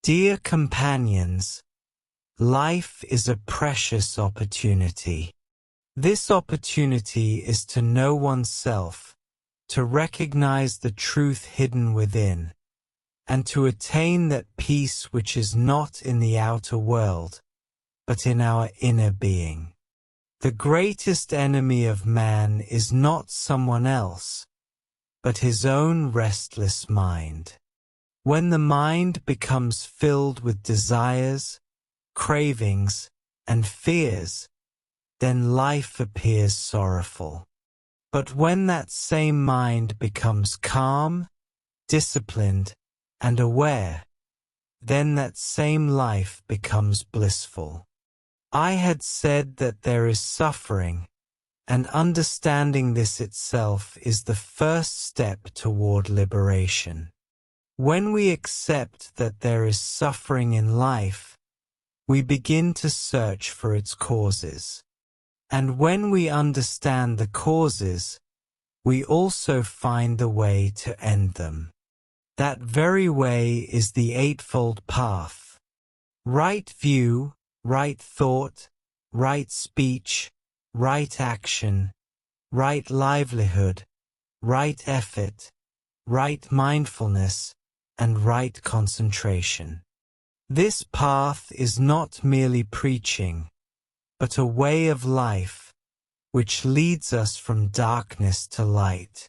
Dear companions, life is a precious opportunity. This opportunity is to know oneself, to recognize the truth hidden within, and to attain that peace which is not in the outer world, but in our inner being. The greatest enemy of man is not someone else, but his own restless mind. When the mind becomes filled with desires, cravings, and fears, then life appears sorrowful. But when that same mind becomes calm, disciplined, and aware, then that same life becomes blissful. I had said that there is suffering, and understanding this itself is the first step toward liberation. When we accept that there is suffering in life, we begin to search for its causes. And when we understand the causes, we also find the way to end them. That very way is the Eightfold Path. Right view, right thought, right speech, right action, right livelihood, right effort, right mindfulness, and right concentration. This path is not merely preaching, but a way of life which leads us from darkness to light.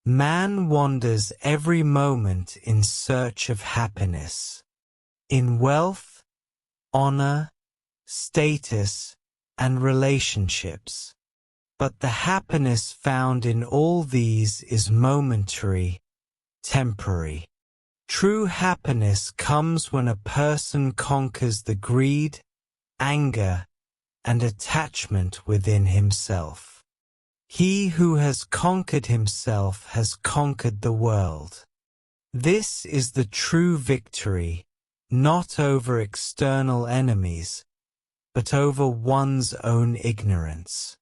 Man wanders every moment in search of happiness, in wealth, honor, status, and relationships. But the happiness found in all these is momentary, temporary. True happiness comes when a person conquers the greed, anger, and attachment within himself. He who has conquered himself has conquered the world. This is the true victory, not over external enemies, but over one's own ignorance.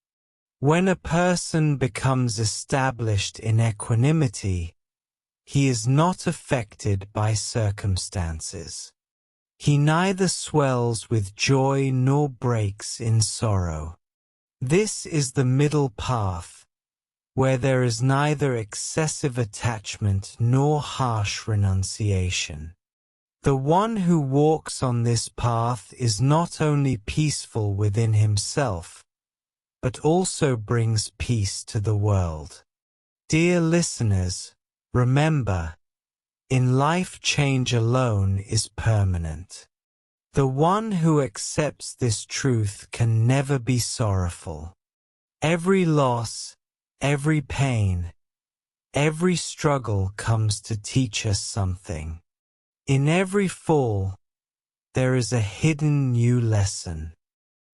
When a person becomes established in equanimity, he is not affected by circumstances. He neither swells with joy nor breaks in sorrow. This is the middle path, where there is neither excessive attachment nor harsh renunciation. The one who walks on this path is not only peaceful within himself, but also brings peace to the world. Dear listeners, remember, in life change alone is permanent. The one who accepts this truth can never be sorrowful. Every loss, every pain, every struggle comes to teach us something. In every fall, there is a hidden new lesson.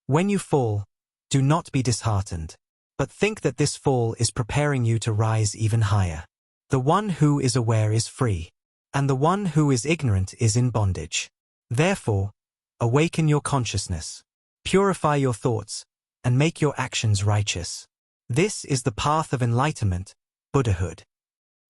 When you fall, do not be disheartened, but think that this fall is preparing you to rise even higher. The one who is aware is free, and the one who is ignorant is in bondage. Therefore, awaken your consciousness, purify your thoughts, and make your actions righteous. This is the path of enlightenment, Buddhahood.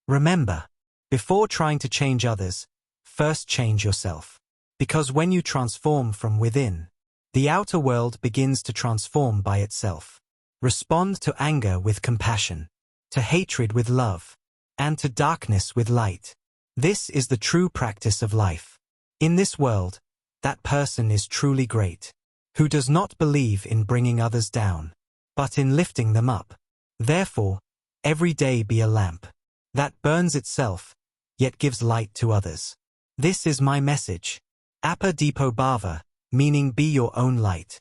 Remember, before trying to change others, first change yourself. Because when you transform from within, the outer world begins to transform by itself. Respond to anger with compassion, to hatred with love, and to darkness with light. This is the true practice of life. In this world, that person is truly great, who does not believe in bringing others down, but in lifting them up. Therefore, every day be a lamp that burns itself, yet gives light to others. This is my message. Apa Depo Bhava, meaning be your own light.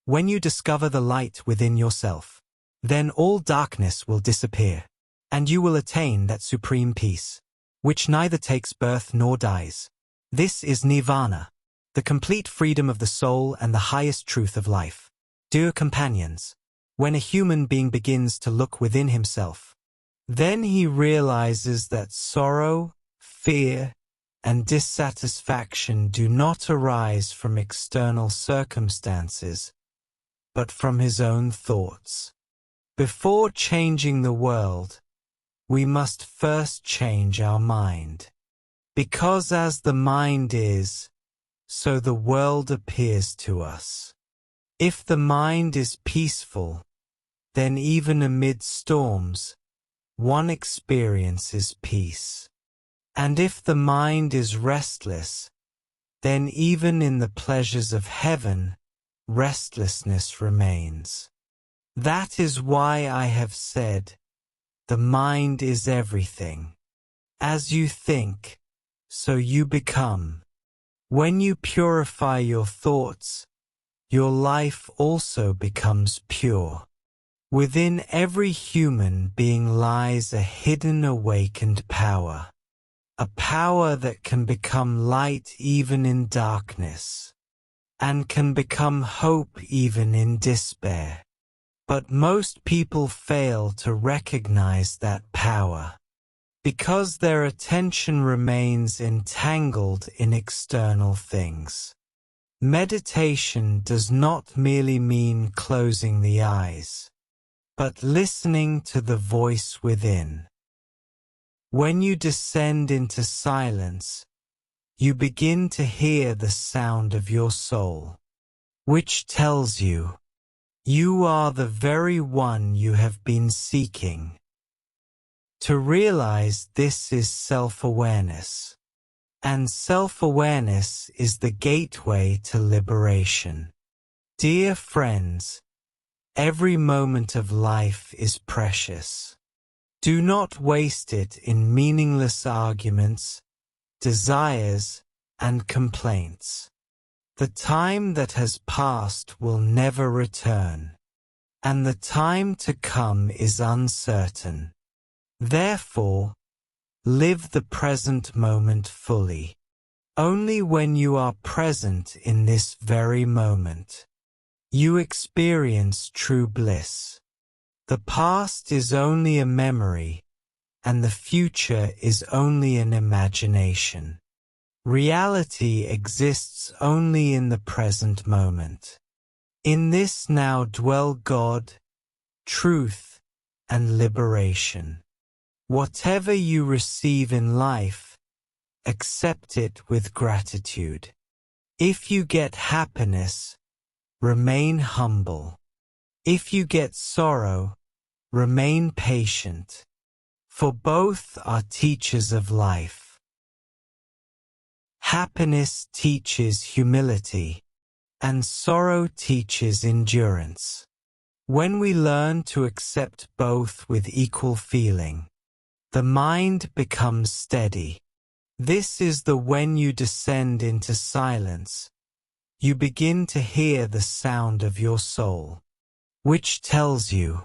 When you discover the light within yourself, then all darkness will disappear, and you will attain that supreme peace, which neither takes birth nor dies. This is Nirvana, the complete freedom of the soul and the highest truth of life. Dear companions, when a human being begins to look within himself, then he realizes that sorrow, fear, and dissatisfaction do not arise from external circumstances, but from his own thoughts. Before changing the world, we must first change our mind. Because as the mind is, so the world appears to us. If the mind is peaceful, then even amid storms, one experiences peace. And if the mind is restless, then even in the pleasures of heaven, restlessness remains. That is why I have said, the mind is everything. As you think, so you become. When you purify your thoughts, your life also becomes pure. Within every human being lies a hidden awakened power. A power that can become light even in darkness, and can become hope even in despair. But most people fail to recognize that power, because their attention remains entangled in external things. Meditation does not merely mean closing the eyes, but listening to the voice within. When you descend into silence, you begin to hear the sound of your soul, which tells you, you are the very one you have been seeking. To realize this is self-awareness, and self-awareness is the gateway to liberation. Dear friends, every moment of life is precious. Do not waste it in meaningless arguments, desires, and complaints. The time that has passed will never return, and the time to come is uncertain. Therefore, live the present moment fully. Only when you are present in this very moment, you experience true bliss. The past is only a memory, and the future is only an imagination. Reality exists only in the present moment. In this now dwell God, truth, and liberation. Whatever you receive in life, accept it with gratitude. If you get happiness, remain humble. If you get sorrow, remain patient, for both are teachers of life. Happiness teaches humility, and sorrow teaches endurance. When we learn to accept both with equal feeling, the mind becomes steady. This is the when you descend into silence, you begin to hear the sound of your soul, which tells you,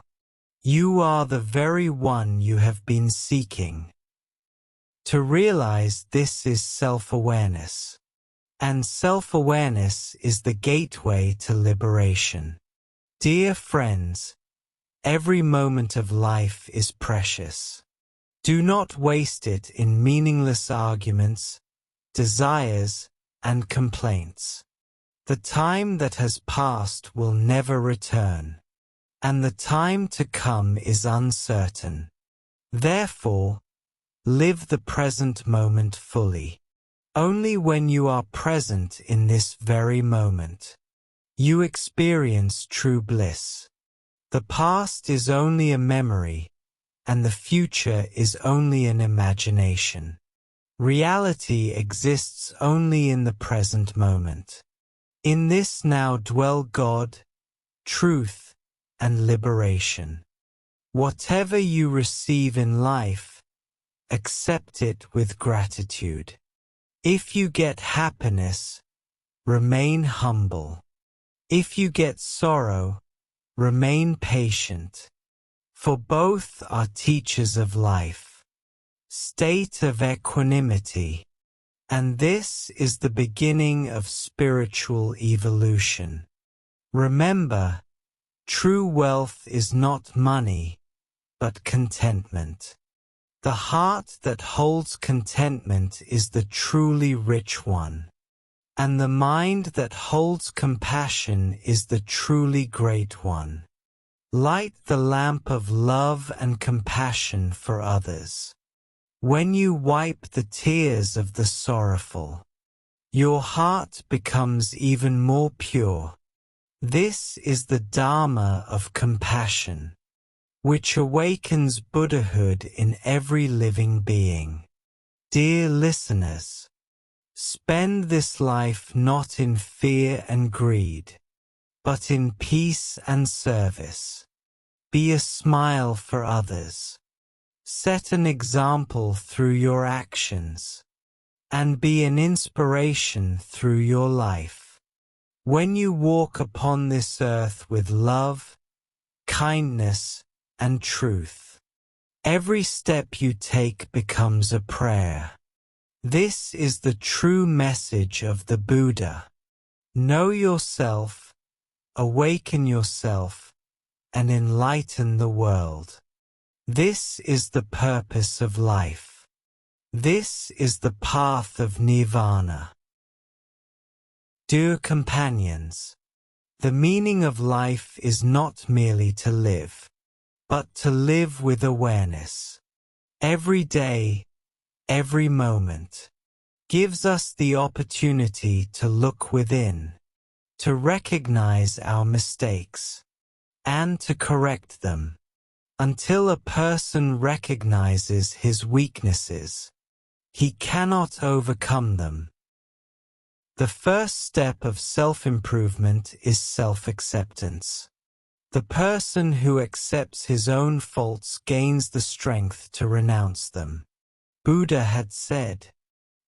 you are the very one you have been seeking. To realize this is self-awareness, and self-awareness is the gateway to liberation. Dear friends, every moment of life is precious. Do not waste it in meaningless arguments, desires, and complaints. The time that has passed will never return, and the time to come is uncertain. Therefore, live the present moment fully. Only when you are present in this very moment, you experience true bliss. The past is only a memory, and the future is only an imagination. Reality exists only in the present moment. In this now dwell God, truth, and liberation. Whatever you receive in life, accept it with gratitude. If you get happiness, remain humble. If you get sorrow, remain patient, for both are teachers of life. State of equanimity, and this is the beginning of spiritual evolution. Remember, true wealth is not money, but contentment. The heart that holds contentment is the truly rich one, and the mind that holds compassion is the truly great one. Light the lamp of love and compassion for others. When you wipe the tears of the sorrowful, your heart becomes even more pure. This is the Dharma of compassion, which awakens Buddhahood in every living being. Dear listeners, spend this life not in fear and greed, but in peace and service. Be a smile for others. Set an example through your actions, and be an inspiration through your life. When you walk upon this earth with love, kindness, and truth, every step you take becomes a prayer. This is the true message of the Buddha. Know yourself, awaken yourself, and enlighten the world. This is the purpose of life. This is the path of Nirvana. Dear companions, the meaning of life is not merely to live, but to live with awareness. Every day, every moment, gives us the opportunity to look within, to recognize our mistakes, and to correct them. Until a person recognizes his weaknesses, he cannot overcome them. The first step of self-improvement is self-acceptance. The person who accepts his own faults gains the strength to renounce them. Buddha had said,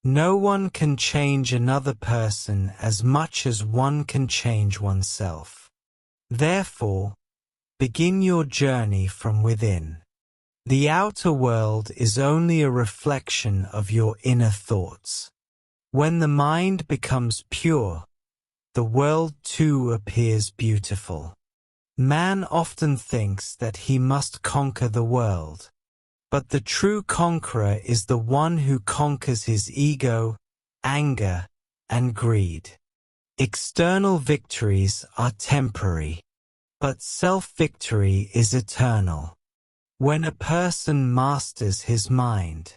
"No one can change another person as much as one can change oneself. Therefore, begin your journey from within. The outer world is only a reflection of your inner thoughts. When the mind becomes pure, the world too appears beautiful. Man often thinks that he must conquer the world, but the true conqueror is the one who conquers his ego, anger, and greed. External victories are temporary, but self-victory is eternal. When a person masters his mind,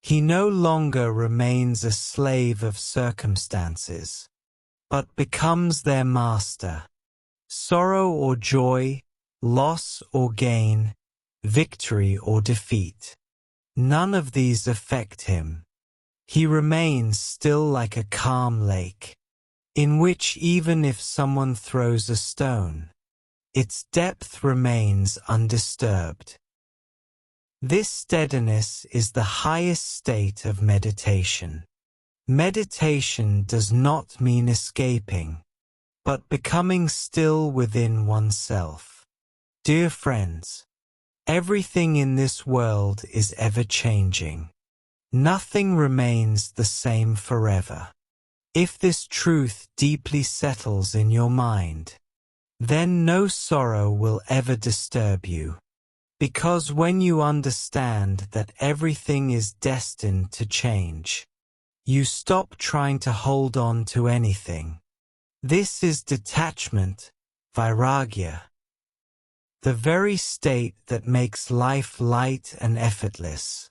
he no longer remains a slave of circumstances, but becomes their master. Sorrow or joy, loss or gain, victory or defeat, none of these affect him. He remains still like a calm lake, in which even if someone throws a stone, its depth remains undisturbed. This steadiness is the highest state of meditation. Meditation does not mean escaping, but becoming still within oneself. Dear friends, everything in this world is ever-changing. Nothing remains the same forever. If this truth deeply settles in your mind, then no sorrow will ever disturb you. Because when you understand that everything is destined to change, you stop trying to hold on to anything. This is detachment, vairagya, the very state that makes life light and effortless.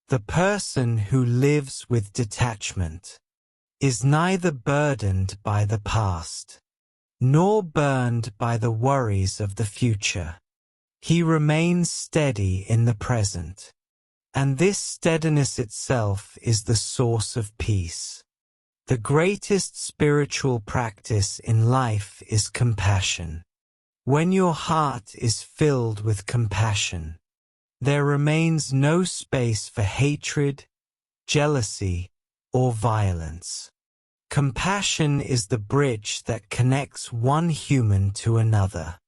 The person who lives with detachment is neither burdened by the past, nor burned by the worries of the future. He remains steady in the present, and this steadiness itself is the source of peace. The greatest spiritual practice in life is compassion. When your heart is filled with compassion, there remains no space for hatred, jealousy, or violence. Compassion is the bridge that connects one human to another.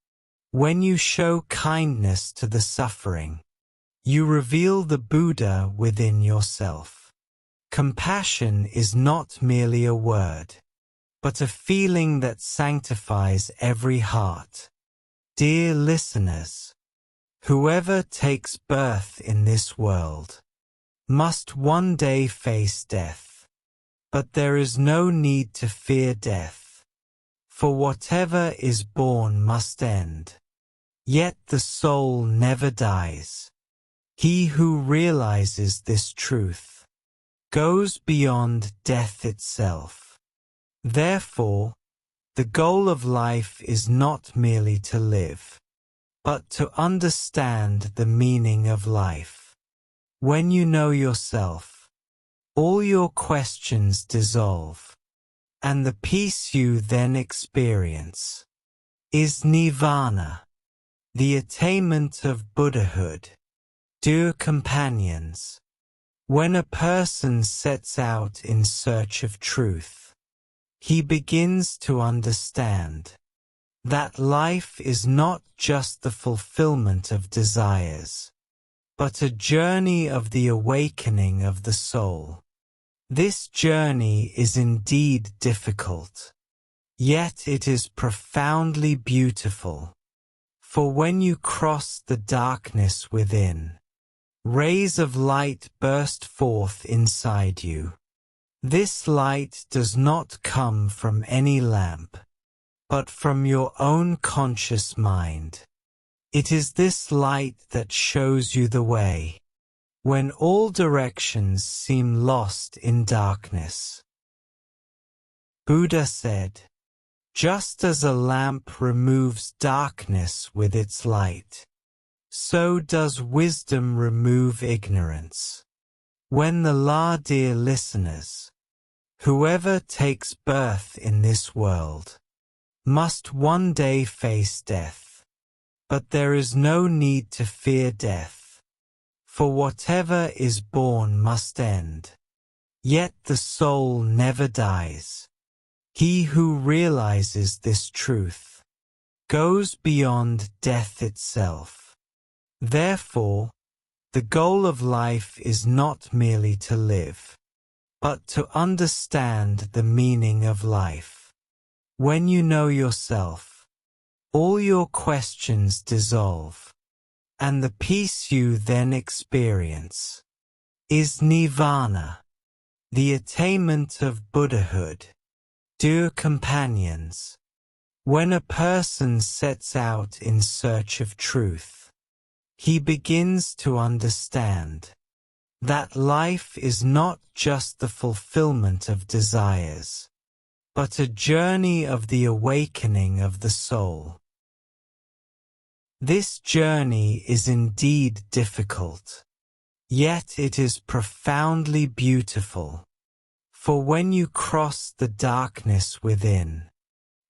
When you show kindness to the suffering, you reveal the Buddha within yourself. Compassion is not merely a word, but a feeling that sanctifies every heart. Dear listeners, whoever takes birth in this world must one day face death. But there is no need to fear death, for whatever is born must end. Yet the soul never dies. He who realizes this truth goes beyond death itself. Therefore, the goal of life is not merely to live, but to understand the meaning of life. When you know yourself, all your questions dissolve, and the peace you then experience is nirvana, the attainment of Buddhahood. Dear companions, when a person sets out in search of truth, he begins to understand that life is not just the fulfillment of desires, but a journey of the awakening of the soul. This journey is indeed difficult, yet it is profoundly beautiful. For when you cross the darkness within, rays of light burst forth inside you. This light does not come from any lamp, but from your own conscious mind. It is this light that shows you the way, when all directions seem lost in darkness. Buddha said, "Just as a lamp removes darkness with its light, so does wisdom remove ignorance." When the dear listeners, whoever takes birth in this world must one day face death, but there is no need to fear death, for whatever is born must end. Yet the soul never dies. He who realizes this truth goes beyond death itself. Therefore, the goal of life is not merely to live, but to understand the meaning of life. When you know yourself, all your questions dissolve, and the peace you then experience is nirvana, the attainment of Buddhahood. Dear companions, when a person sets out in search of truth, he begins to understand that life is not just the fulfillment of desires, but a journey of the awakening of the soul. This journey is indeed difficult, yet it is profoundly beautiful. For when you cross the darkness within,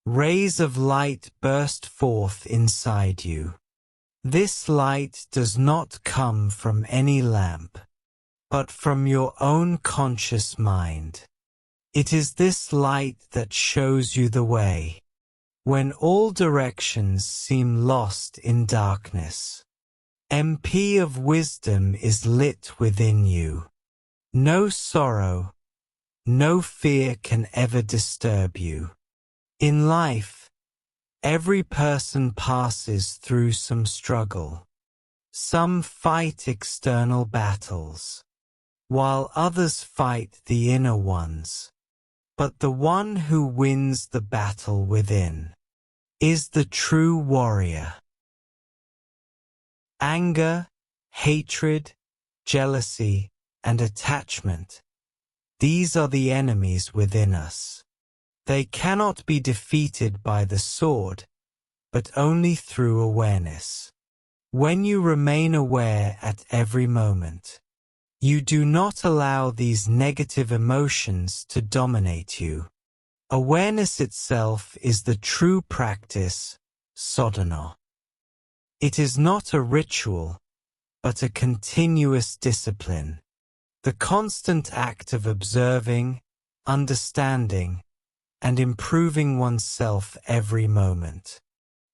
rays of light burst forth inside you. This light does not come from any lamp, but from your own conscious mind. It is this light that shows you the way, when all directions seem lost in darkness. MP of wisdom is lit within you. No sorrow, no fear can ever disturb you. In life, every person passes through some struggle. Some fight external battles, while others fight the inner ones. But the one who wins the battle within is the true warrior. Anger, hatred, jealousy, and attachment. These are the enemies within us. They cannot be defeated by the sword, but only through awareness. When you remain aware at every moment, you do not allow these negative emotions to dominate you. Awareness itself is the true practice, sadhana. It is not a ritual, but a continuous discipline. The constant act of observing, understanding, and improving oneself every moment.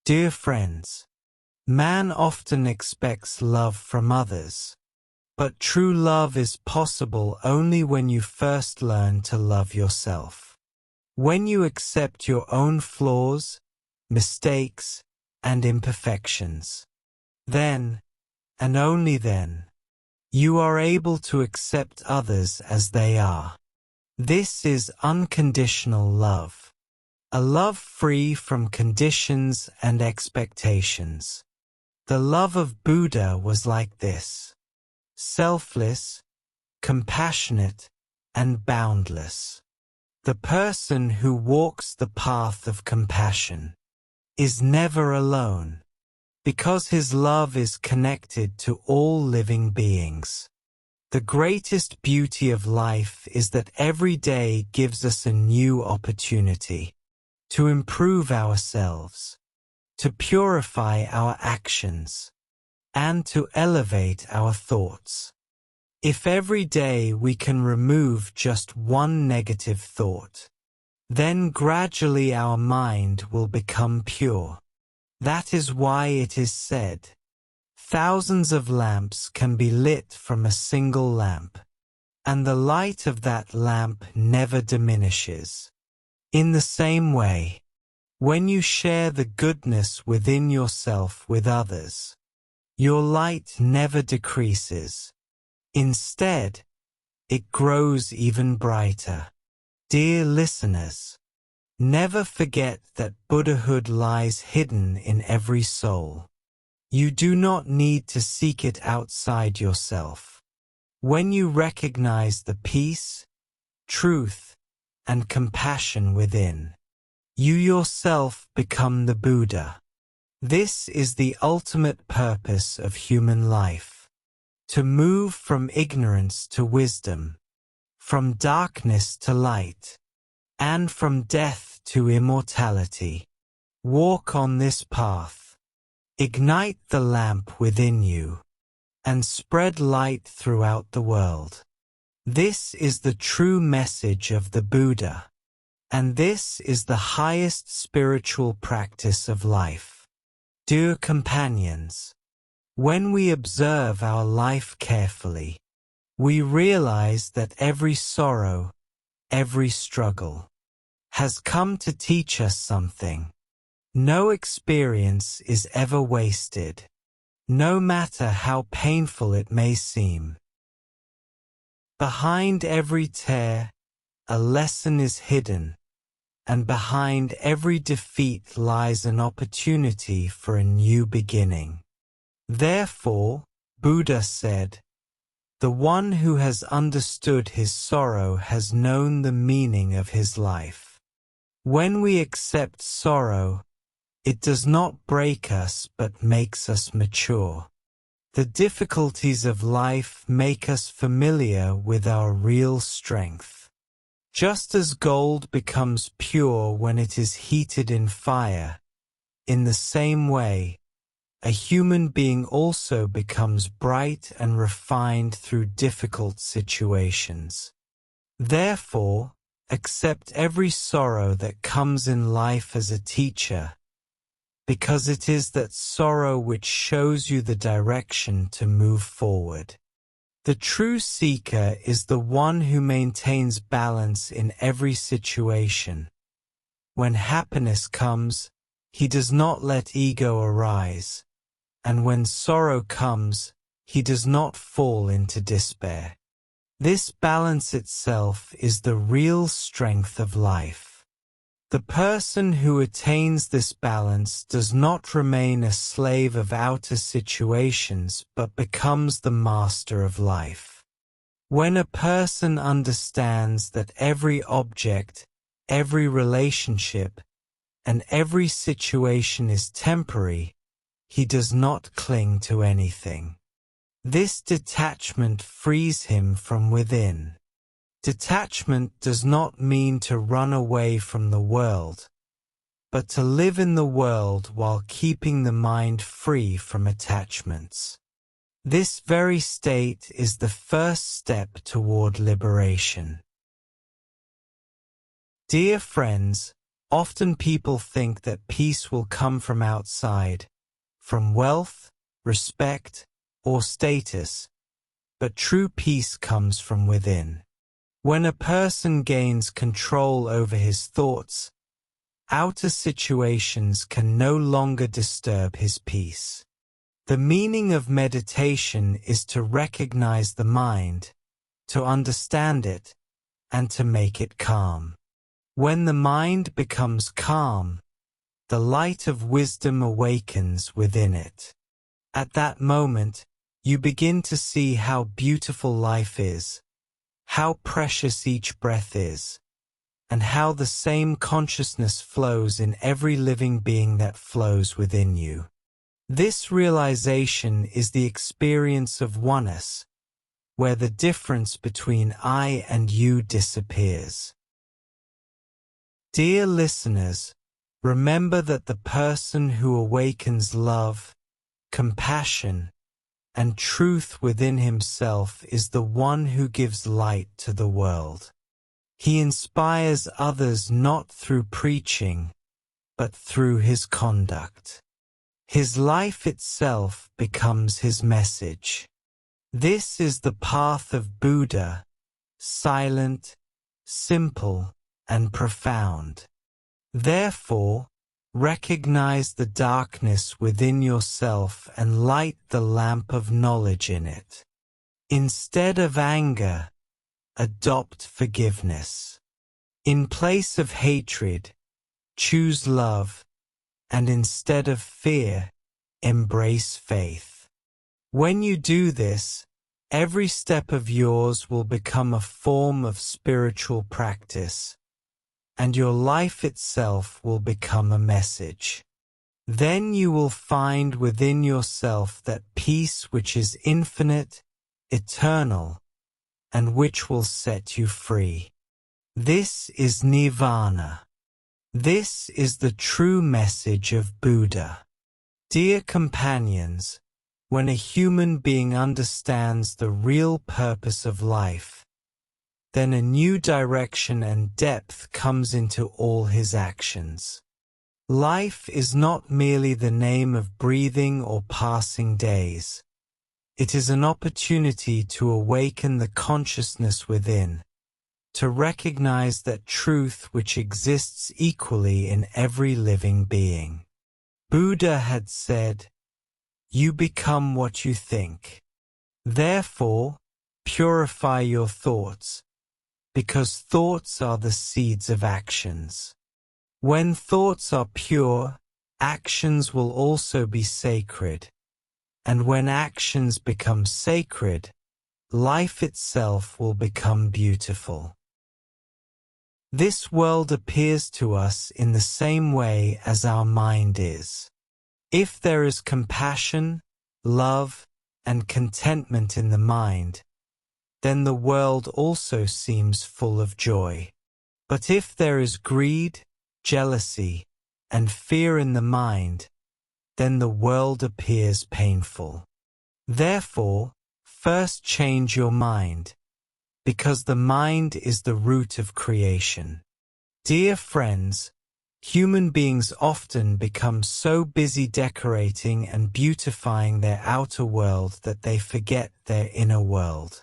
Dear friends, man often expects love from others, but true love is possible only when you first learn to love yourself. When you accept your own flaws, mistakes, and imperfections, then, and only then, you are able to accept others as they are. This is unconditional love, a love free from conditions and expectations. The love of Buddha was like this: selfless, compassionate, and boundless. The person who walks the path of compassion is never alone, because his love is connected to all living beings. The greatest beauty of life is that every day gives us a new opportunity to improve ourselves, to purify our actions, and to elevate our thoughts. If every day we can remove just one negative thought, then gradually our mind will become pure. That is why it is said, thousands of lamps can be lit from a single lamp, and the light of that lamp never diminishes. In the same way, when you share the goodness within yourself with others, your light never decreases. Instead, it grows even brighter. Dear listeners, never forget that Buddhahood lies hidden in every soul. You do not need to seek it outside yourself. When you recognize the peace, truth, and compassion within, you yourself become the Buddha. This is the ultimate purpose of human life: to move from ignorance to wisdom, from darkness to light, and from death to immortality. Walk on this path. Ignite the lamp within you, and spread light throughout the world. This is the true message of the Buddha, and this is the highest spiritual practice of life. Dear companions, when we observe our life carefully, we realize that every sorrow, every struggle, has come to teach us something. No experience is ever wasted, no matter how painful it may seem. Behind every tear, a lesson is hidden, and behind every defeat lies an opportunity for a new beginning. Therefore, Buddha said, "The one who has understood his sorrow has known the meaning of his life." When we accept sorrow, it does not break us but makes us mature. The difficulties of life make us familiar with our real strength. Just as gold becomes pure when it is heated in fire, in the same way, a human being also becomes bright and refined through difficult situations. Therefore, accept every sorrow that comes in life as a teacher, because it is that sorrow which shows you the direction to move forward. The true seeker is the one who maintains balance in every situation. When happiness comes, he does not let ego arise, and when sorrow comes, he does not fall into despair. This balance itself is the real strength of life. The person who attains this balance does not remain a slave of outer situations but becomes the master of life. When a person understands that every object, every relationship, and every situation is temporary, he does not cling to anything. This detachment frees him from within. Detachment does not mean to run away from the world, but to live in the world while keeping the mind free from attachments. This very state is the first step toward liberation. Dear friends, often people think that peace will come from outside, from wealth, respect, or status, but true peace comes from within. When a person gains control over his thoughts, outer situations can no longer disturb his peace. The meaning of meditation is to recognize the mind, to understand it, and to make it calm. When the mind becomes calm, the light of wisdom awakens within it. At that moment, you begin to see how beautiful life is, how precious each breath is, and how the same consciousness flows in every living being that flows within you. This realization is the experience of oneness, where the difference between I and you disappears. Dear listeners, remember that the person who awakens love, compassion, and truth within himself is the one who gives light to the world. He inspires others not through preaching, but through his conduct. His life itself becomes his message. This is the path of Buddha, silent, simple, and profound. Therefore, recognize the darkness within yourself and light the lamp of knowledge in it. Instead of anger, adopt forgiveness. In place of hatred, choose love, and instead of fear, embrace faith. When you do this, every step of yours will become a form of spiritual practice, and your life itself will become a message. Then you will find within yourself that peace which is infinite, eternal, and which will set you free. This is Nirvana. This is the true message of Buddha. Dear companions, when a human being understands the real purpose of life, then a new direction and depth comes into all his actions. Life is not merely the name of breathing or passing days. It is an opportunity to awaken the consciousness within, to recognize that truth which exists equally in every living being. Buddha had said, "You become what you think. Therefore, purify your thoughts, because thoughts are the seeds of actions. When thoughts are pure, actions will also be sacred, and when actions become sacred, life itself will become beautiful." This world appears to us in the same way as our mind is. If there is compassion, love, and contentment in the mind, then the world also seems full of joy. But if there is greed, jealousy, and fear in the mind, then the world appears painful. Therefore, first change your mind, because the mind is the root of creation. Dear friends, human beings often become so busy decorating and beautifying their outer world that they forget their inner world.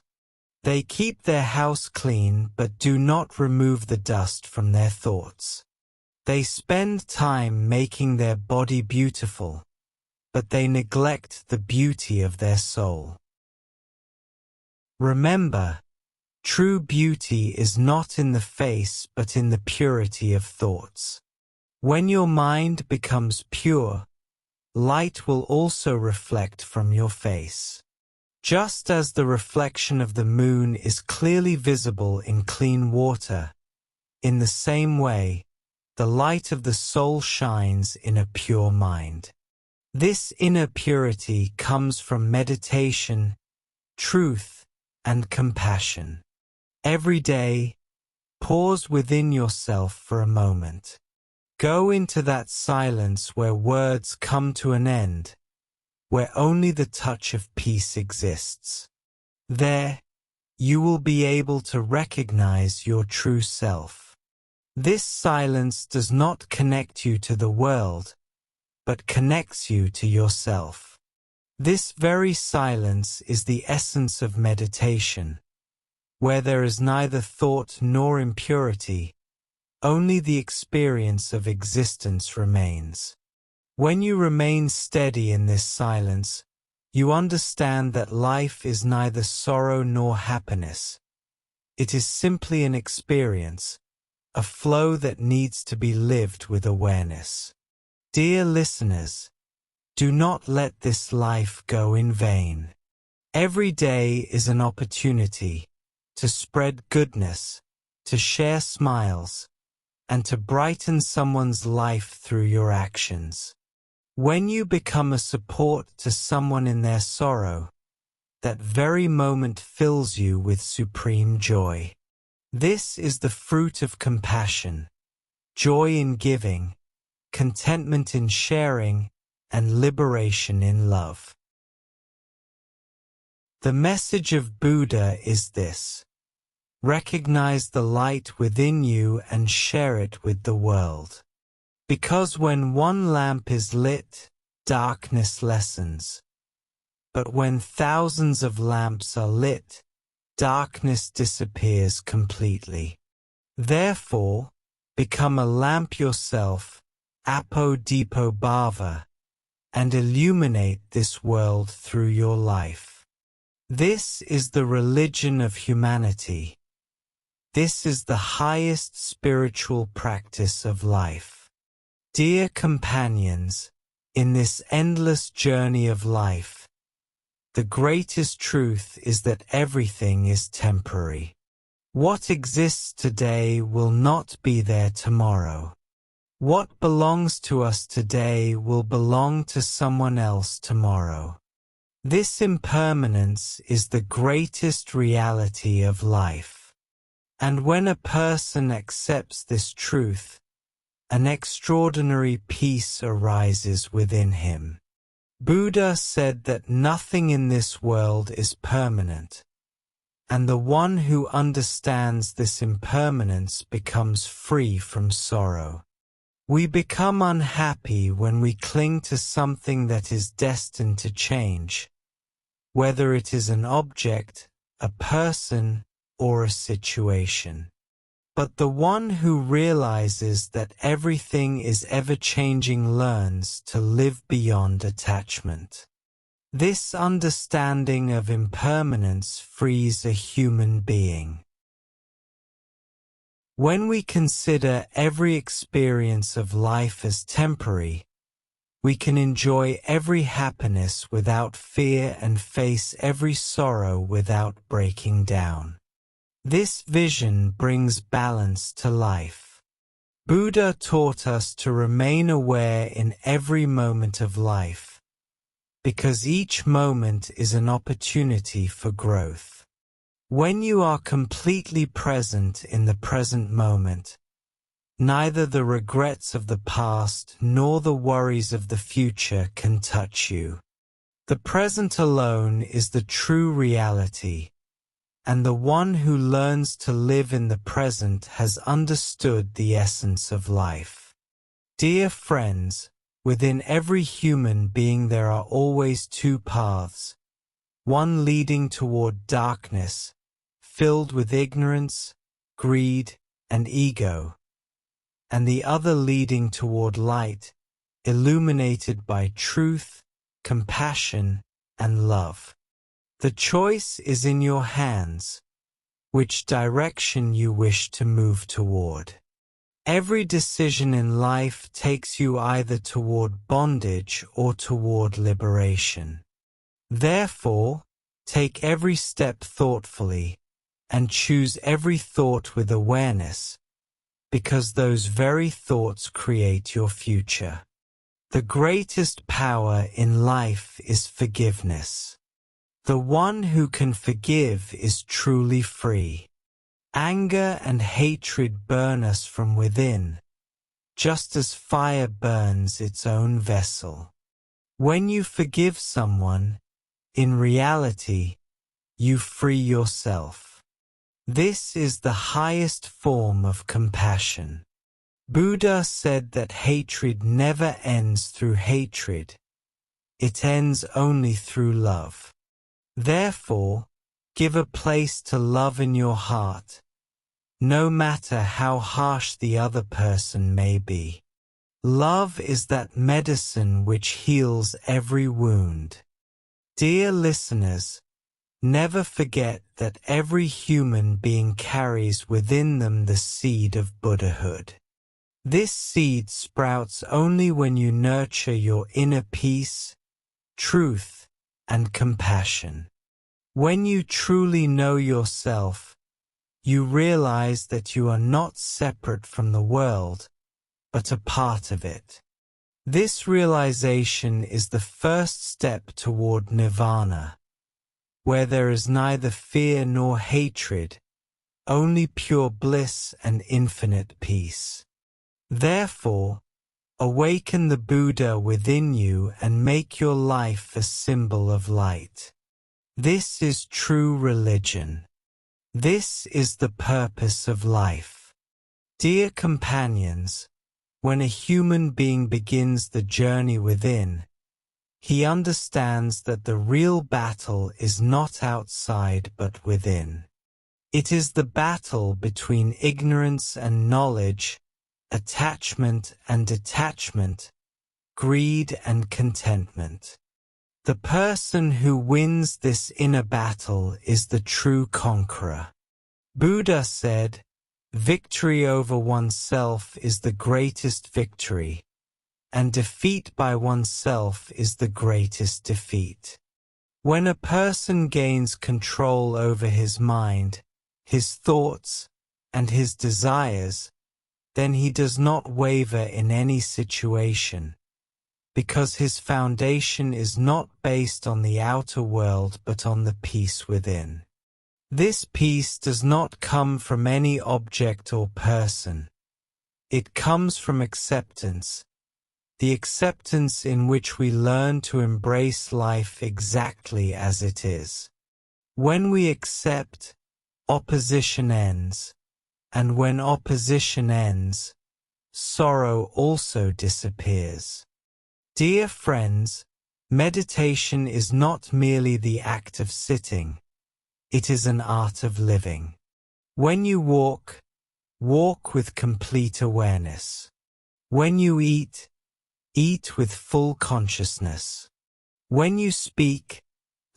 They keep their house clean but do not remove the dust from their thoughts. They spend time making their body beautiful, but they neglect the beauty of their soul. Remember, true beauty is not in the face but in the purity of thoughts. When your mind becomes pure, light will also reflect from your face. Just as the reflection of the moon is clearly visible in clean water, in the same way, the light of the soul shines in a pure mind. This inner purity comes from meditation, truth, and compassion. Every day, pause within yourself for a moment. Go into that silence where words come to an end, where only the touch of peace exists. There, you will be able to recognize your true self. This silence does not connect you to the world, but connects you to yourself. This very silence is the essence of meditation, where there is neither thought nor impurity, only the experience of existence remains. When you remain steady in this silence, you understand that life is neither sorrow nor happiness. It is simply an experience, a flow that needs to be lived with awareness. Dear listeners, do not let this life go in vain. Every day is an opportunity, to spread goodness, to share smiles, and to brighten someone's life through your actions. When you become a support to someone in their sorrow, that very moment fills you with supreme joy. This is the fruit of compassion, joy in giving, contentment in sharing, and liberation in love. The message of Buddha is this: recognize the light within you and share it with the world. Because when one lamp is lit, darkness lessens. But when thousands of lamps are lit, darkness disappears completely. Therefore, become a lamp yourself, Apo-Dipo Bhava, and illuminate this world through your life. This is the religion of humanity. This is the highest spiritual practice of life. Dear companions, in this endless journey of life, the greatest truth is that everything is temporary. What exists today will not be there tomorrow. What belongs to us today will belong to someone else tomorrow. This impermanence is the greatest reality of life. And when a person accepts this truth, an extraordinary peace arises within him. Buddha said that nothing in this world is permanent, and the one who understands this impermanence becomes free from sorrow. We become unhappy when we cling to something that is destined to change, whether it is an object, a person, or a situation. But the one who realizes that everything is ever-changing learns to live beyond attachment. This understanding of impermanence frees a human being. When we consider every experience of life as temporary, we can enjoy every happiness without fear and face every sorrow without breaking down. This vision brings balance to life. Buddha taught us to remain aware in every moment of life, because each moment is an opportunity for growth. When you are completely present in the present moment, neither the regrets of the past nor the worries of the future can touch you. The present alone is the true reality, and the one who learns to live in the present has understood the essence of life. Dear friends, within every human being there are always two paths, one leading toward darkness, filled with ignorance, greed, and ego, and the other leading toward light, illuminated by truth, compassion, and love. The choice is in your hands, which direction you wish to move toward. Every decision in life takes you either toward bondage or toward liberation. Therefore, take every step thoughtfully, and choose every thought with awareness, because those very thoughts create your future. The greatest power in life is forgiveness. The one who can forgive is truly free. Anger and hatred burn us from within, just as fire burns its own vessel. When you forgive someone, in reality, you free yourself. This is the highest form of compassion. Buddha said that hatred never ends through hatred. It ends only through love. Therefore, give a place to love in your heart, no matter how harsh the other person may be. Love is that medicine which heals every wound. Dear listeners, never forget that every human being carries within them the seed of Buddhahood. This seed sprouts only when you nurture your inner peace, truth, and compassion. When you truly know yourself, you realize that you are not separate from the world, but a part of it. This realization is the first step toward nirvana, where there is neither fear nor hatred, only pure bliss and infinite peace. Therefore, awaken the Buddha within you and make your life a symbol of light. This is true religion. This is the purpose of life. Dear companions, when a human being begins the journey within, he understands that the real battle is not outside but within. It is the battle between ignorance and knowledge, attachment and detachment, greed and contentment. The person who wins this inner battle is the true conqueror. Buddha said, "Victory over oneself is the greatest victory, and defeat by oneself is the greatest defeat." When a person gains control over his mind, his thoughts, and his desires, then he does not waver in any situation, because his foundation is not based on the outer world but on the peace within. This peace does not come from any object or person. It comes from acceptance, the acceptance in which we learn to embrace life exactly as it is. When we accept, opposition ends, and when opposition ends, sorrow also disappears. Dear friends, meditation is not merely the act of sitting. It is an art of living. When you walk, walk with complete awareness. When you eat, eat with full consciousness. When you speak,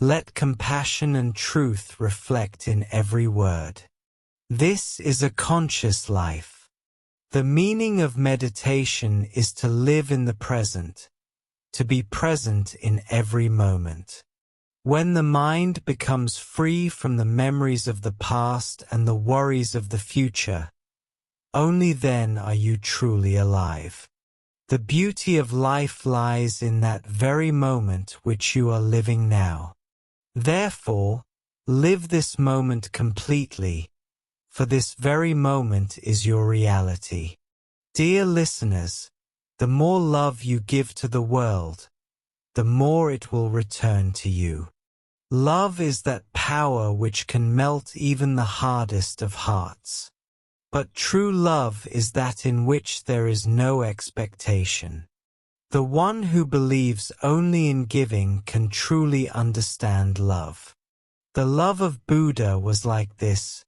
let compassion and truth reflect in every word. This is a conscious life. The meaning of meditation is to live in the present, to be present in every moment. When the mind becomes free from the memories of the past and the worries of the future, only then are you truly alive. The beauty of life lies in that very moment which you are living now. Therefore, live this moment completely, for this very moment is your reality. Dear listeners, the more love you give to the world, the more it will return to you. Love is that power which can melt even the hardest of hearts. But true love is that in which there is no expectation. The one who believes only in giving can truly understand love. The love of Buddha was like this,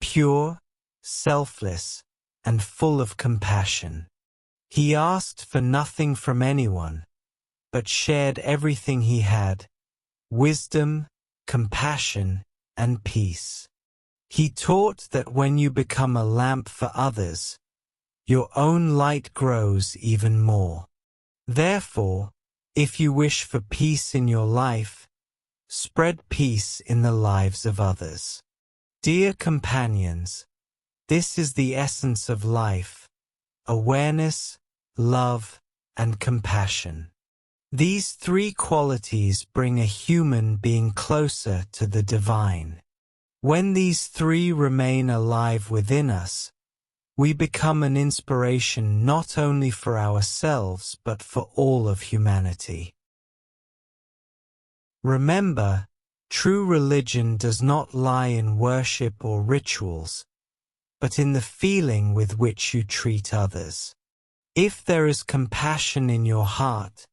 pure, selfless, and full of compassion. He asked for nothing from anyone, but shared everything he had, wisdom, compassion, and peace. He taught that when you become a lamp for others, your own light grows even more. Therefore, if you wish for peace in your life, spread peace in the lives of others. Dear companions, this is the essence of life: awareness, love, and compassion. These three qualities bring a human being closer to the divine. When these three remain alive within us, we become an inspiration not only for ourselves but for all of humanity. Remember, true religion does not lie in worship or rituals, but in the feeling with which you treat others. If there is compassion in your heart,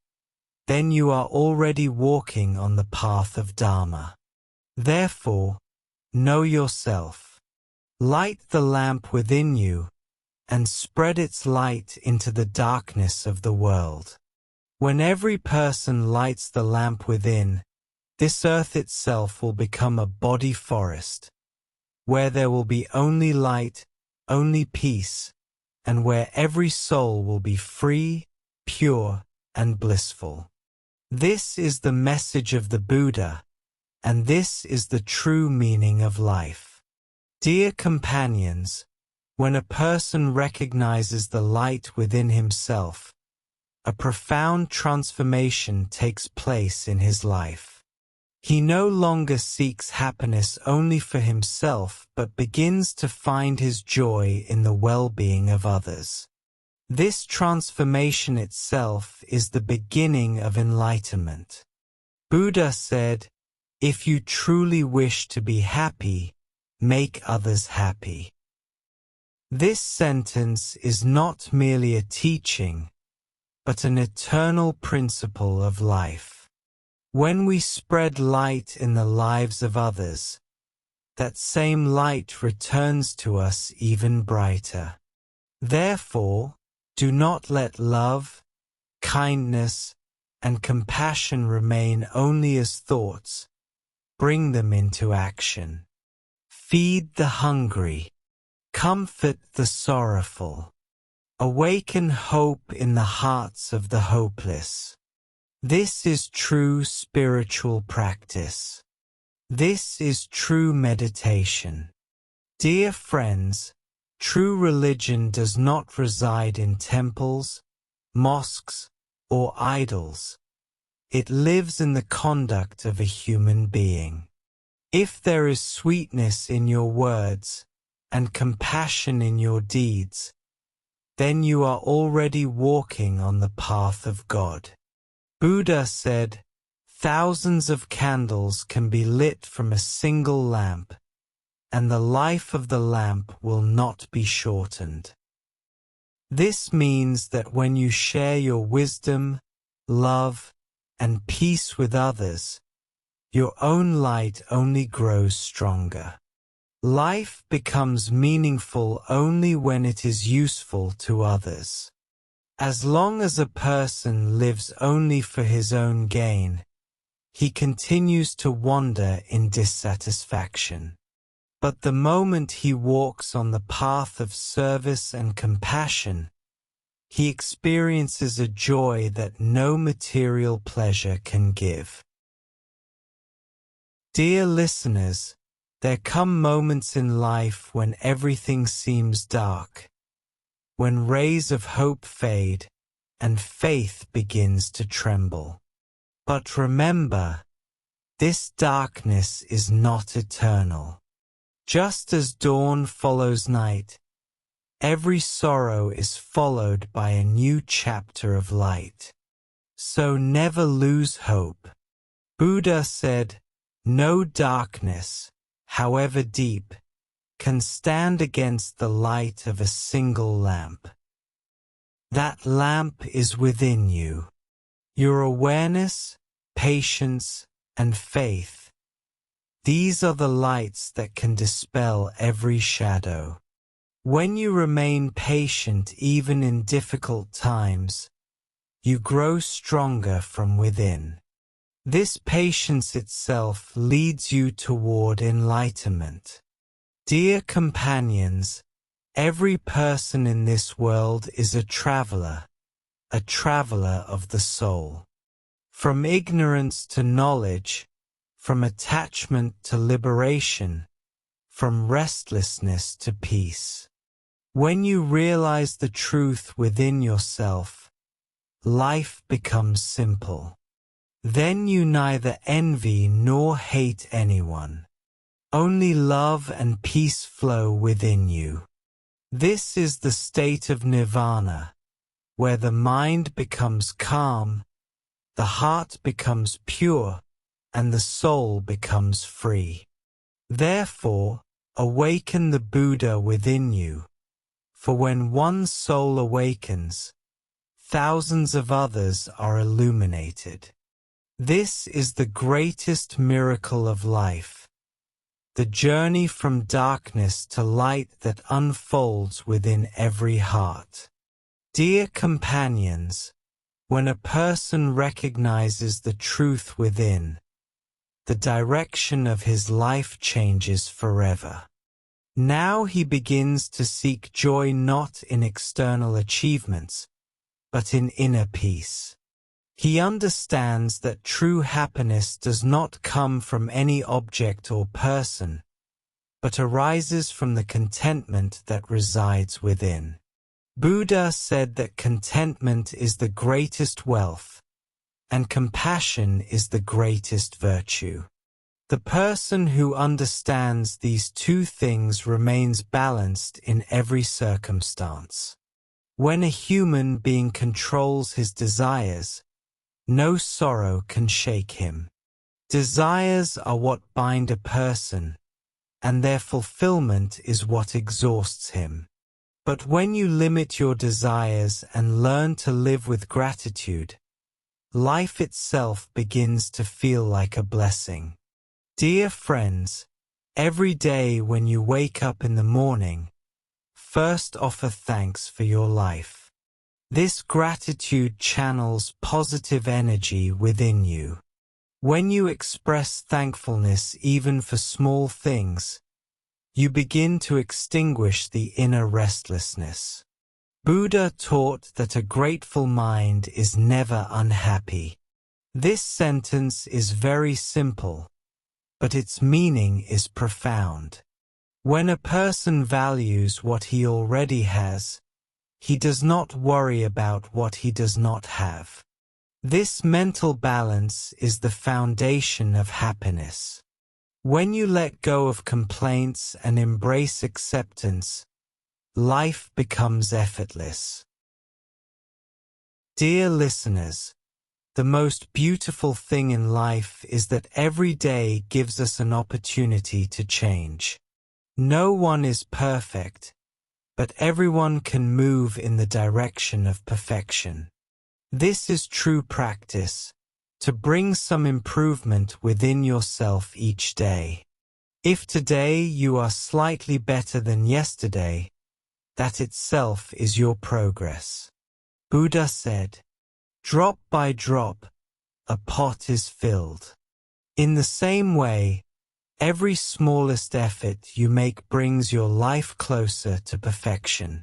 then you are already walking on the path of Dharma. Therefore, know yourself. Light the lamp within you, and spread its light into the darkness of the world. When every person lights the lamp within, this earth itself will become a body forest, where there will be only light, only peace, and where every soul will be free, pure, and blissful. This is the message of the Buddha, and this is the true meaning of life. Dear companions, when a person recognizes the light within himself, a profound transformation takes place in his life. He no longer seeks happiness only for himself but begins to find his joy in the well-being of others. This transformation itself is the beginning of enlightenment. Buddha said, "If you truly wish to be happy, make others happy." This sentence is not merely a teaching, but an eternal principle of life. When we spread light in the lives of others, that same light returns to us even brighter. Therefore, do not let love, kindness, and compassion remain only as thoughts. Bring them into action. Feed the hungry. Comfort the sorrowful. Awaken hope in the hearts of the hopeless. This is true spiritual practice. This is true meditation. Dear friends, true religion does not reside in temples, mosques, or idols. It lives in the conduct of a human being. If there is sweetness in your words and compassion in your deeds, then you are already walking on the path of God. Buddha said, "Thousands of candles can be lit from a single lamp, and the life of the lamp will not be shortened." This means that when you share your wisdom, love, and peace with others, your own light only grows stronger. Life becomes meaningful only when it is useful to others. As long as a person lives only for his own gain, he continues to wander in dissatisfaction. But the moment he walks on the path of service and compassion, he experiences a joy that no material pleasure can give. Dear listeners, there come moments in life when everything seems dark, when rays of hope fade and faith begins to tremble. But remember, this darkness is not eternal. Just as dawn follows night, every sorrow is followed by a new chapter of light. So never lose hope. Buddha said, "No darkness, however deep, can stand against the light of a single lamp." That lamp is within you. Your awareness, patience, and faith. These are the lights that can dispel every shadow. When you remain patient even in difficult times, you grow stronger from within. This patience itself leads you toward enlightenment. Dear companions, every person in this world is a traveler of the soul. From ignorance to knowledge, from attachment to liberation, from restlessness to peace. When you realize the truth within yourself, life becomes simple. Then you neither envy nor hate anyone. Only love and peace flow within you. This is the state of nirvana, where the mind becomes calm, the heart becomes pure, and the soul becomes free. Therefore, awaken the Buddha within you, for when one soul awakens, thousands of others are illuminated. This is the greatest miracle of life, the journey from darkness to light that unfolds within every heart. Dear companions, when a person recognizes the truth within, the direction of his life changes forever. Now he begins to seek joy not in external achievements, but in inner peace. He understands that true happiness does not come from any object or person, but arises from the contentment that resides within. Buddha said that contentment is the greatest wealth, and compassion is the greatest virtue. The person who understands these two things remains balanced in every circumstance. When a human being controls his desires, no sorrow can shake him. Desires are what bind a person, and their fulfillment is what exhausts him. But when you limit your desires and learn to live with gratitude, life itself begins to feel like a blessing. Dear friends, every day when you wake up in the morning, first offer thanks for your life. This gratitude channels positive energy within you. When you express thankfulness even for small things, you begin to extinguish the inner restlessness. Buddha taught that a grateful mind is never unhappy. This sentence is very simple, but its meaning is profound. When a person values what he already has, he does not worry about what he does not have. This mental balance is the foundation of happiness. When you let go of complaints and embrace acceptance, life becomes effortless. Dear listeners, the most beautiful thing in life is that every day gives us an opportunity to change. No one is perfect, but everyone can move in the direction of perfection. This is true practice, to bring some improvement within yourself each day. If today you are slightly better than yesterday, that itself is your progress. Buddha said, "Drop by drop, a pot is filled." In the same way, every smallest effort you make brings your life closer to perfection.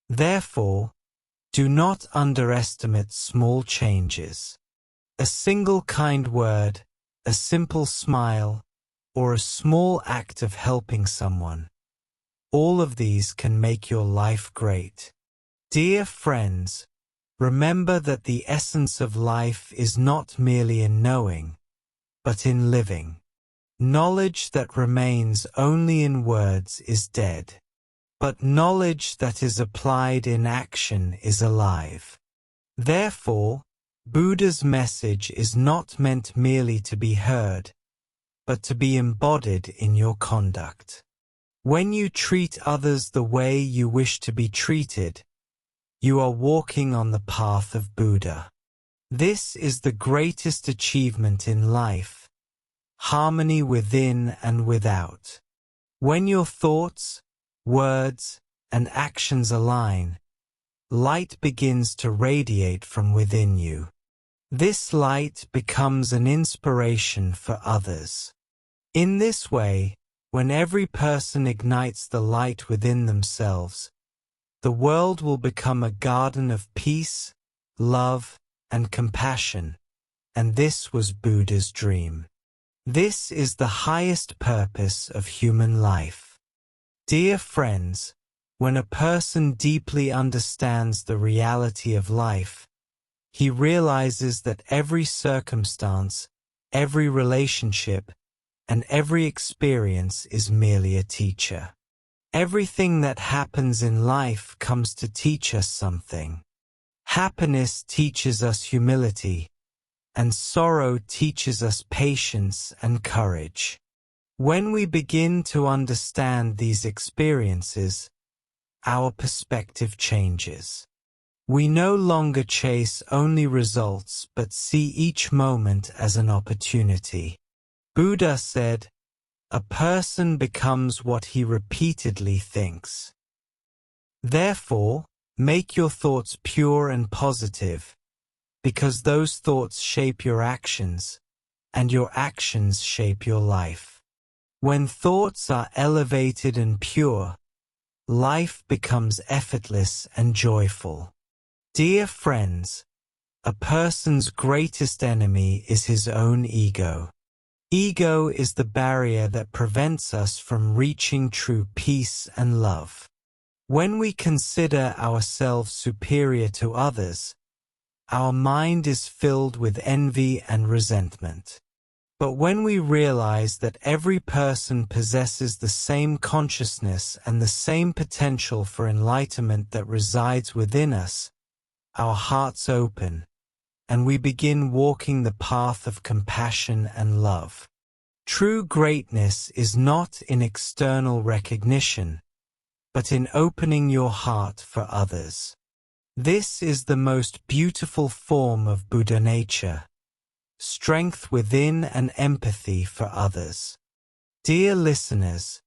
Therefore, do not underestimate small changes. A single kind word, a simple smile, or a small act of helping someone. All of these can make your life great. Dear friends, remember that the essence of life is not merely in knowing, but in living. Knowledge that remains only in words is dead, but knowledge that is applied in action is alive. Therefore, Buddha's message is not meant merely to be heard, but to be embodied in your conduct. When you treat others the way you wish to be treated, you are walking on the path of Buddha. This is the greatest achievement in life, harmony within and without. When your thoughts, words, and actions align, light begins to radiate from within you. This light becomes an inspiration for others. In this way, when every person ignites the light within themselves, the world will become a garden of peace, love, and compassion, and this was Buddha's dream. This is the highest purpose of human life. Dear friends, when a person deeply understands the reality of life, he realizes that every circumstance, every relationship, and every experience is merely a teacher. Everything that happens in life comes to teach us something. Happiness teaches us humility, and sorrow teaches us patience and courage. When we begin to understand these experiences, our perspective changes. We no longer chase only results but see each moment as an opportunity. Buddha said, "A person becomes what he repeatedly thinks." Therefore, make your thoughts pure and positive, because those thoughts shape your actions, and your actions shape your life. When thoughts are elevated and pure, life becomes effortless and joyful. Dear friends, a person's greatest enemy is his own ego. Ego is the barrier that prevents us from reaching true peace and love. When we consider ourselves superior to others, our mind is filled with envy and resentment. But when we realize that every person possesses the same consciousness and the same potential for enlightenment that resides within us, our hearts open, and we begin walking the path of compassion and love. True greatness is not in external recognition, but in opening your heart for others. This is the most beautiful form of Buddha nature, strength within and empathy for others. Dear listeners,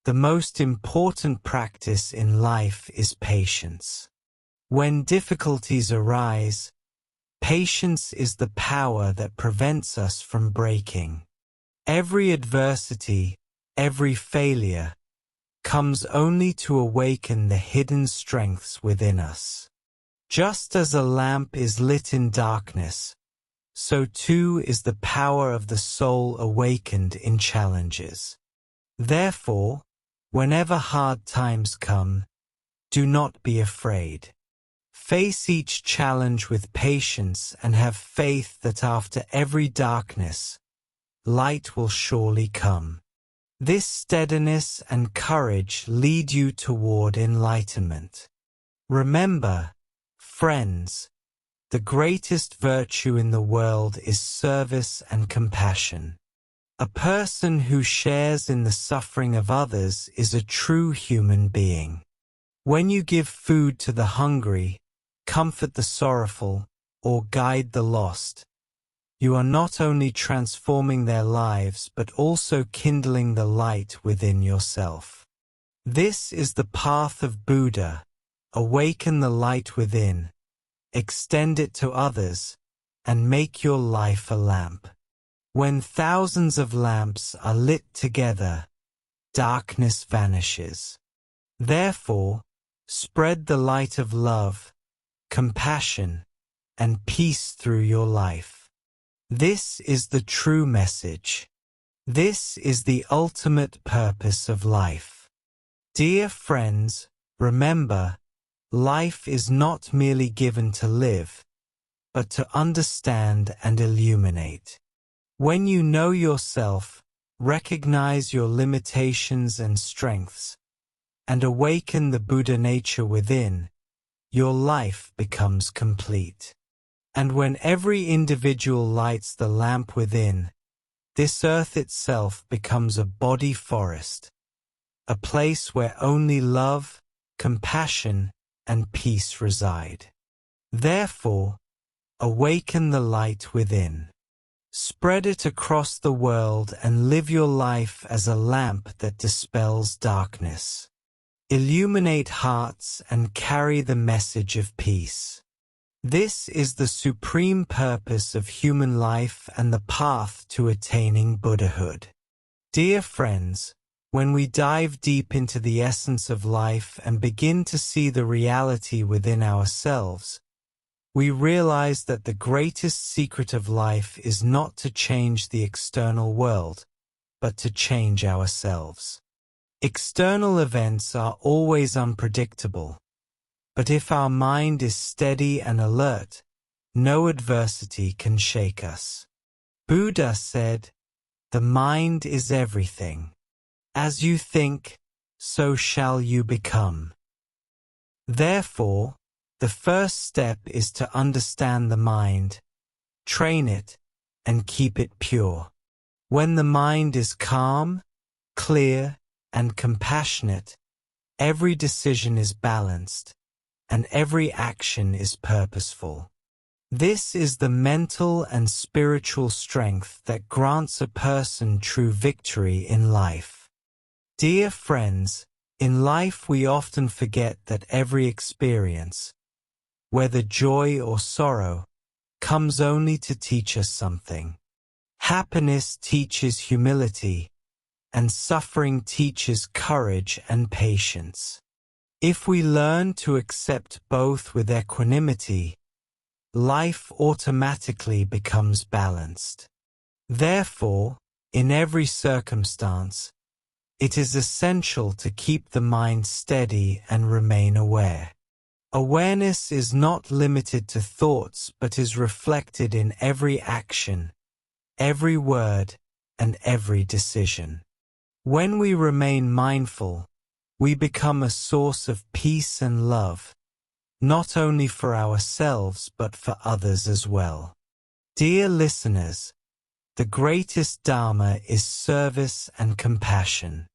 the most important practice in life is patience. When difficulties arise, patience is the power that prevents us from breaking. Every adversity, every failure, comes only to awaken the hidden strengths within us. Just as a lamp is lit in darkness, so too is the power of the soul awakened in challenges. Therefore, whenever hard times come, do not be afraid. Face each challenge with patience and have faith that after every darkness, light will surely come. This steadiness and courage lead you toward enlightenment. Remember, friends, the greatest virtue in the world is service and compassion. A person who shares in the suffering of others is a true human being. When you give food to the hungry, comfort the sorrowful, or guide the lost, you are not only transforming their lives but also kindling the light within yourself. This is the path of Buddha. Awaken the light within, extend it to others, and make your life a lamp. When thousands of lamps are lit together, darkness vanishes. Therefore, spread the light of love, compassion, and peace through your life. This is the true message. This is the ultimate purpose of life. Dear friends, remember, life is not merely given to live, but to understand and illuminate. When you know yourself, recognize your limitations and strengths, and awaken the Buddha nature within, your life becomes complete. And when every individual lights the lamp within, this earth itself becomes a body forest, a place where only love, compassion, and peace reside. Therefore, awaken the light within. Spread it across the world and live your life as a lamp that dispels darkness. Illuminate hearts and carry the message of peace. This is the supreme purpose of human life and the path to attaining Buddhahood. Dear friends, when we dive deep into the essence of life and begin to see the reality within ourselves, we realize that the greatest secret of life is not to change the external world, but to change ourselves. External events are always unpredictable, but if our mind is steady and alert, no adversity can shake us. Buddha said, "The mind is everything. As you think, so shall you become." Therefore, the first step is to understand the mind, train it, and keep it pure. When the mind is calm, clear, and compassionate, every decision is balanced, and every action is purposeful. This is the mental and spiritual strength that grants a person true victory in life. Dear friends, in life we often forget that every experience, whether joy or sorrow, comes only to teach us something. Happiness teaches humility, and suffering teaches courage and patience. If we learn to accept both with equanimity, life automatically becomes balanced. Therefore, In every circumstance, it is essential to keep the mind steady and remain aware. Awareness is not limited to thoughts but is reflected in every action, every word, and every decision. When we remain mindful, we become a source of peace and love, not only for ourselves but for others as well. Dear listeners, the greatest Dharma is service and compassion.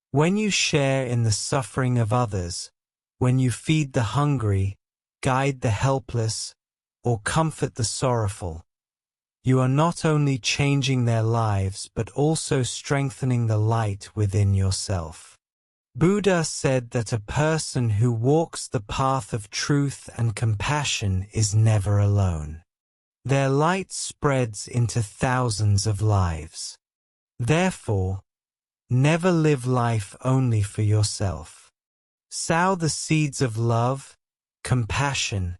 When you share in the suffering of others, when you feed the hungry, guide the helpless, or comfort the sorrowful, you are not only changing their lives but also strengthening the light within yourself. Buddha said that a person who walks the path of truth and compassion is never alone. Their light spreads into thousands of lives. Therefore, never live life only for yourself. Sow the seeds of love, compassion,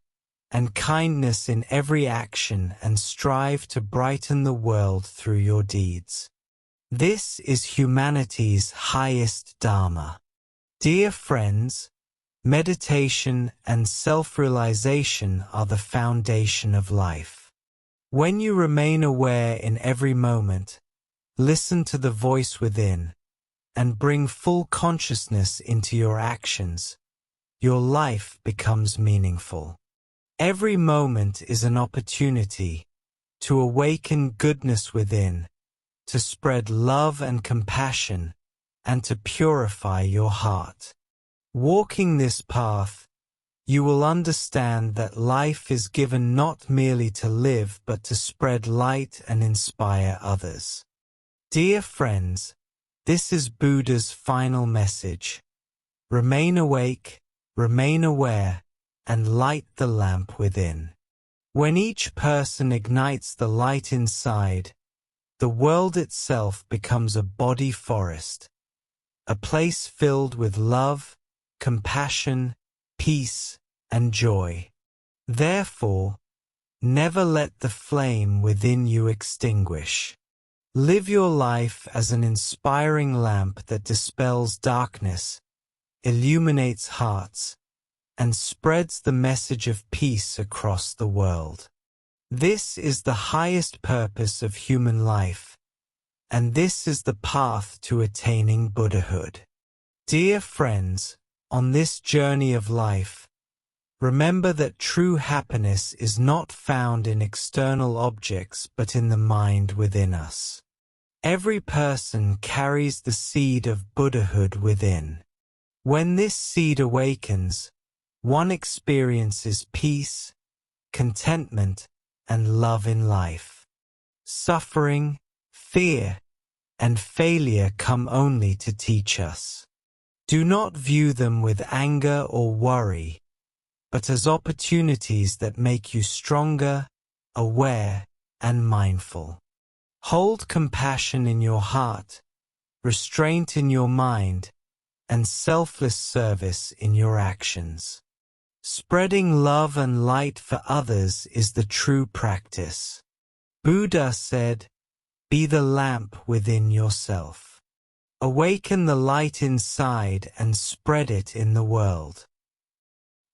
and kindness in every action and strive to brighten the world through your deeds. This is humanity's highest Dharma. Dear friends, meditation and self-realization are the foundation of life. When you remain aware in every moment, listen to the voice within, and bring full consciousness into your actions, your life becomes meaningful. Every moment is an opportunity to awaken goodness within, to spread love and compassion, and to purify your heart. Walking this path, you will understand that life is given not merely to live but to spread light and inspire others. Dear friends, this is Buddha's final message. Remain awake, remain aware, and light the lamp within. When each person ignites the light inside, the world itself becomes a body forest, a place filled with love, compassion, peace, and joy. Therefore, never let the flame within you extinguish. Live your life as an inspiring lamp that dispels darkness, illuminates hearts, and spreads the message of peace across the world. This is the highest purpose of human life, and this is the path to attaining Buddhahood. Dear friends, on this journey of life, remember that true happiness is not found in external objects but in the mind within us. Every person carries the seed of Buddhahood within. When this seed awakens, one experiences peace, contentment, and love in life. Suffering, fear, and failure come only to teach us. Do not view them with anger or worry, but as opportunities that make you stronger, aware, and mindful. Hold compassion in your heart, restraint in your mind, and selfless service in your actions. Spreading love and light for others is the true practice. Buddha said, "Be the lamp within yourself. Awaken the light inside and spread it in the world."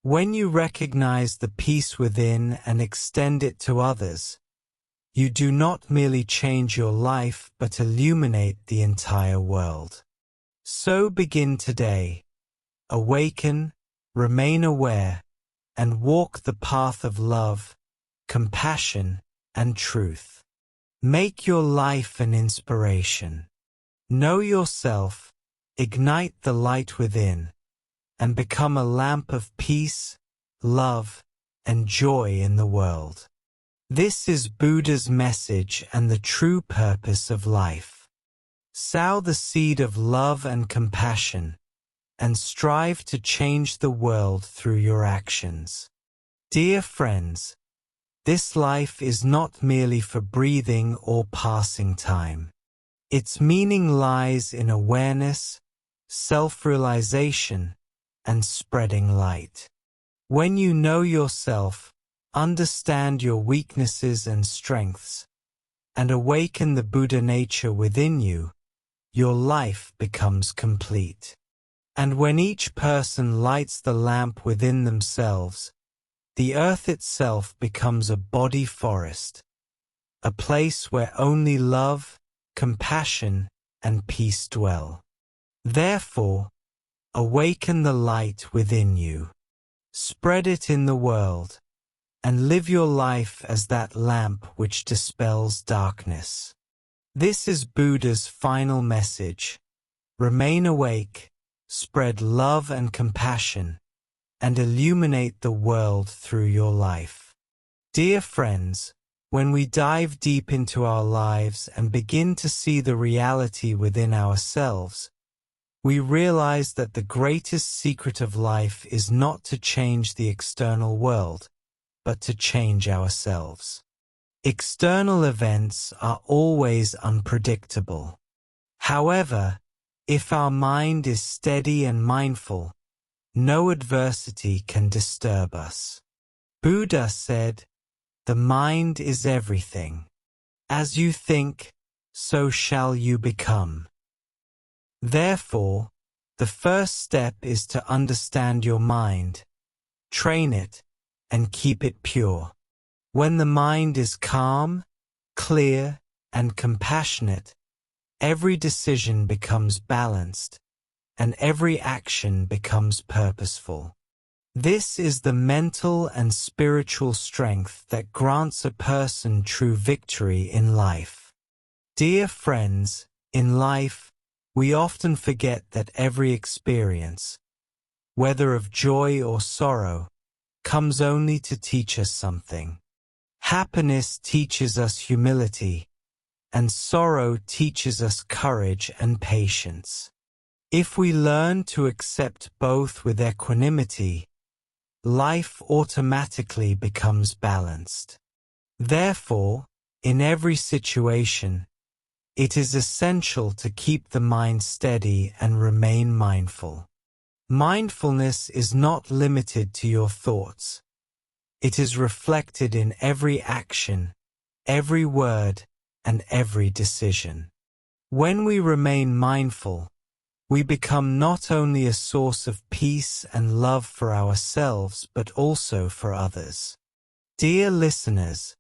When you recognize the peace within and extend it to others, you do not merely change your life but illuminate the entire world. So begin today. Awaken, remain aware, and walk the path of love, compassion, and truth. Make your life an inspiration. Know yourself, ignite the light within, and become a lamp of peace, love, and joy in the world. This is Buddha's message and the true purpose of life. Sow the seed of love and compassion, and strive to change the world through your actions. Dear friends, this life is not merely for breathing or passing time. Its meaning lies in awareness, self-realization, and spreading light. When you know yourself, understand your weaknesses and strengths, and awaken the Buddha nature within you, your life becomes complete. And when each person lights the lamp within themselves, the earth itself becomes a body forest, a place where only love, compassion, and peace dwell. Therefore, awaken the light within you, spread it in the world, and live your life as that lamp which dispels darkness. This is Buddha's final message. Remain awake, spread love and compassion, and illuminate the world through your life. Dear friends, when we dive deep into our lives and begin to see the reality within ourselves, we realize that the greatest secret of life is not to change the external world, but to change ourselves. External events are always unpredictable. However, if our mind is steady and mindful, no adversity can disturb us. Buddha said, "The mind is everything. As you think, so shall you become." Therefore, the first step is to understand your mind, train it, and keep it pure. When the mind is calm, clear, and compassionate, every decision becomes balanced, and every action becomes purposeful. This is the mental and spiritual strength that grants a person true victory in life. Dear friends, in life, we often forget that every experience, whether of joy or sorrow, comes only to teach us something. Happiness teaches us humility, and sorrow teaches us courage and patience. If we learn to accept both with equanimity, life automatically becomes balanced. Therefore, in every situation, it is essential to keep the mind steady and remain mindful. Mindfulness is not limited to your thoughts. It is reflected in every action, every word, and every decision. When we remain mindful, we become not only a source of peace and love for ourselves but also for others. Dear listeners,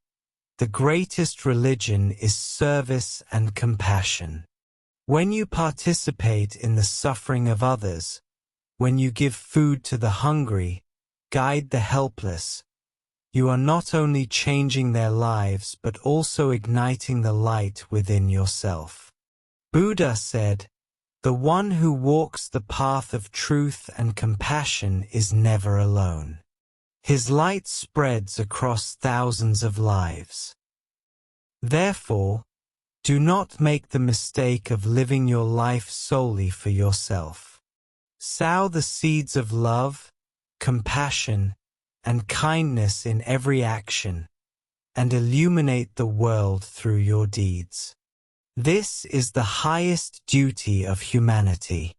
the greatest religion is service and compassion. When you participate in the suffering of others, when you give food to the hungry, guide the helpless, you are not only changing their lives but also igniting the light within yourself. Buddha said, "The one who walks the path of truth and compassion is never alone. His light spreads across thousands of lives." Therefore, do not make the mistake of living your life solely for yourself. Sow the seeds of love, compassion, and kindness in every action, and illuminate the world through your deeds. This is the highest duty of humanity.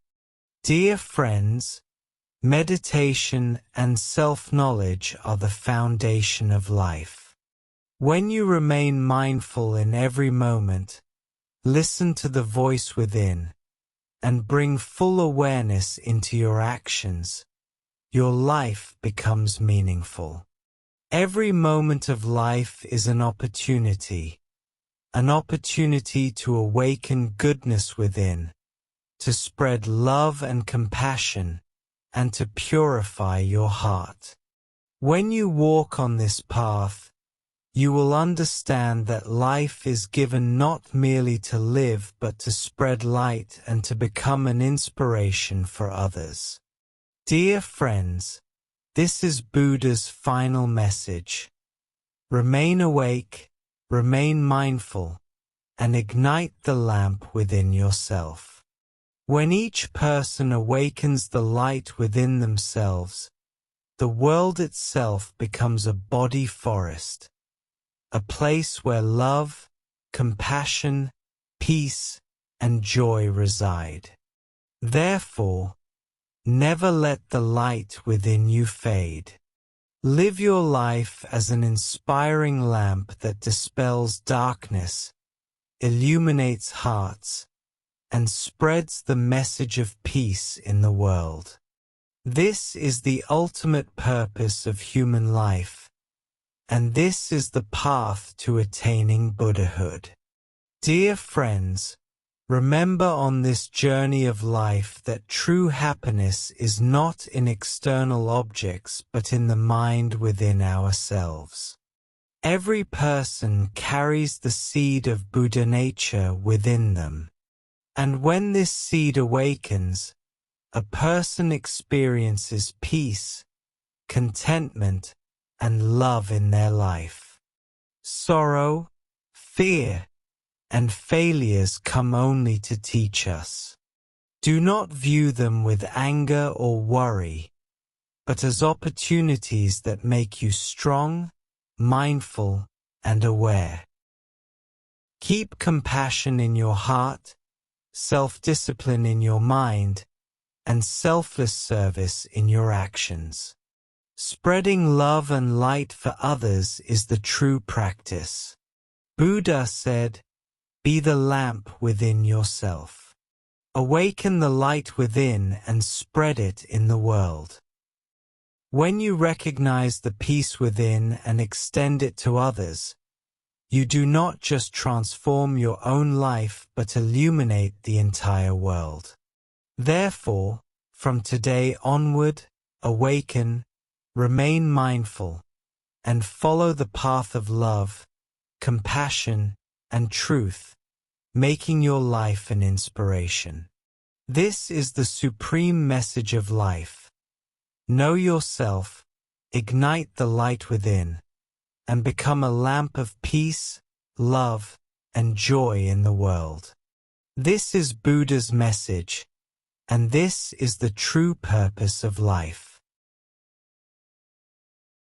Dear friends, meditation and self-knowledge are the foundation of life. When you remain mindful in every moment, listen to the voice within, and bring full awareness into your actions, your life becomes meaningful. Every moment of life is an opportunity to awaken goodness within, to spread love and compassion, and to purify your heart. When you walk on this path, you will understand that life is given not merely to live but to spread light and to become an inspiration for others. Dear friends, this is Buddha's final message. Remain awake, remain mindful, and ignite the lamp within yourself. When each person awakens the light within themselves, the world itself becomes a body forest, a place where love, compassion, peace, and joy reside. Therefore, never let the light within you fade. Live your life as an inspiring lamp that dispels darkness illuminates hearts, and spreads the message of peace in the world. This is the ultimate purpose of human life, and this is the path to attaining Buddhahood. Dear friends, remember on this journey of life that true happiness is not in external objects but in the mind within ourselves. Every person carries the seed of Buddha nature within them, and when this seed awakens, a person experiences peace, contentment, and love in their life. Sorrow, fear, and failures come only to teach us. Do not view them with anger or worry, but as opportunities that make you strong, mindful, and aware. Keep compassion in your heart, self-discipline in your mind, and selfless service in your actions. Spreading love and light for others is the true practice. Buddha said, "Be the lamp within yourself. Awaken the light within and spread it in the world." When you recognize the peace within and extend it to others, you do not just transform your own life but illuminate the entire world. Therefore, from today onward, awaken, remain mindful, and follow the path of love, compassion, and truth, making your life an inspiration. This is the supreme message of life. Know yourself, ignite the light within, and become a lamp of peace, love, and joy in the world. This is Buddha's message, and this is the true purpose of life.